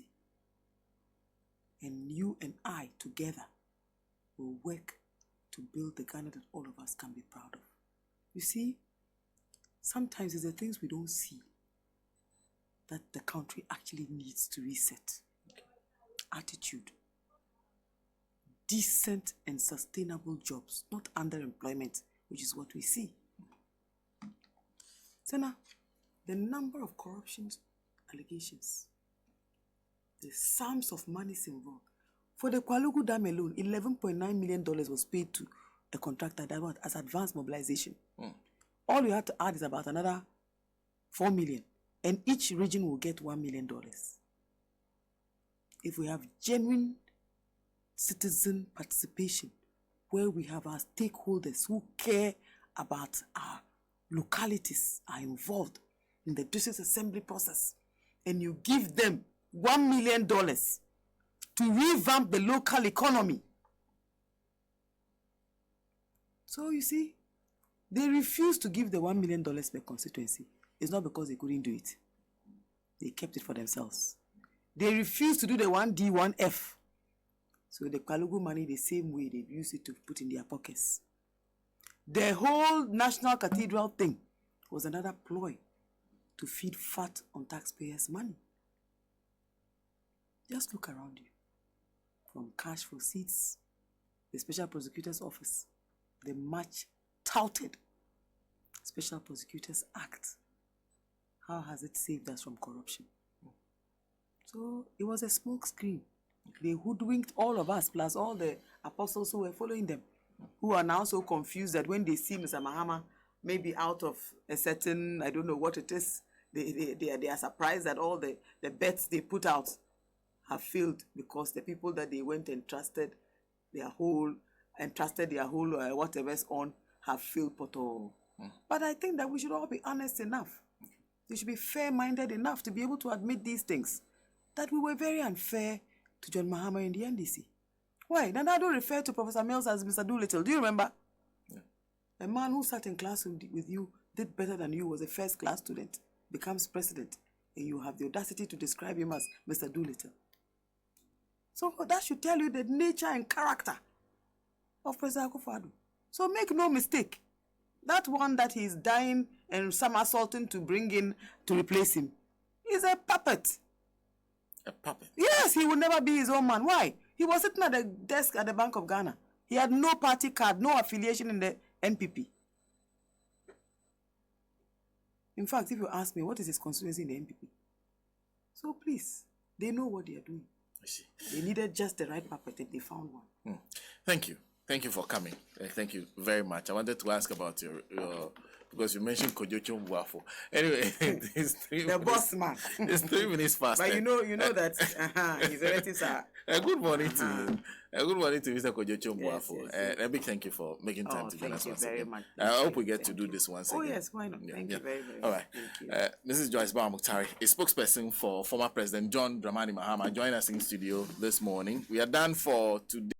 and you and I together will work to build the Ghana that all of us can be proud of. You see, sometimes it's the things we don't see that the country actually needs to reset. Attitude, decent and sustainable jobs, not underemployment, which is what we see. So now, the number of corruption allegations, the sums of monies involved. For the Kwalugu Dam alone, $11.9 million was paid to a contractor that was as advanced mobilization. All you have to add is about another $4 million, and each region will get $1 million. If we have genuine citizen participation, where we have our stakeholders who care about our localities, are involved in the district assembly process, and you give them $1 million to revamp the local economy. So you see, they refused to give the $1 million per constituency. It's not because they couldn't do it. They kept it for themselves. They refused to do the 1D, 1F. So the Kwalugu money, the same way they've used it to put in their pockets. The whole National Cathedral thing was another ploy to feed fat on taxpayers' money. Just look around you. From cash for seats, the Special Prosecutor's Office, the much touted Special Prosecutors Act. How has it saved us from corruption? So it was a smoke screen. They hoodwinked all of us, plus all the apostles who were following them, who are now so confused that when they see Mr. Mahama maybe out of a certain, I don't know what it is, they are surprised that all the bets they put out have failed because the people that they went and trusted their whole whatever's on have failed poto. But I think that we should all be honest enough. We should be fair-minded enough to be able to admit these things, that we were very unfair to John Mahama in the NDC. Why? Nana don't refer to Professor Mills as Mr. Doolittle. Do you remember? Yeah. A man who sat in class with you, did better than you, was a first-class student, becomes president, and you have the audacity to describe him as Mr. Doolittle. So that should tell you the nature and character of President Akufo-Addo. So make no mistake, that one that he's dying and somersaulting to bring in to replace him is a puppet.
A puppet?
Yes, he will never be his own man. Why? He was sitting at the desk at the Bank of Ghana. He had no party card, no affiliation in the NPP. In fact, if you ask me, what is his constituency in the NPP? So please, they know what they are doing.
I see.
They needed just the right puppet and they found one.
Thank you. Thank you for coming. Thank you very much. I wanted to ask about your because you mentioned Kojocho Mbuafo. Anyway,
the boss man.
It's 3 minutes past.
But you know that his relatives are.
Good morning to you. Good morning to Mr. Kojocho Mbuafo.
Yes.
A big thank you for making time to join us once again.
Much.
I hope we get to do this once again.
Oh yes, why not? Thank you very much.
All right. Mrs. Joyce MOGTARI, a spokesperson for former President John Dramani Mahama, joined us in studio this morning. We are done for today.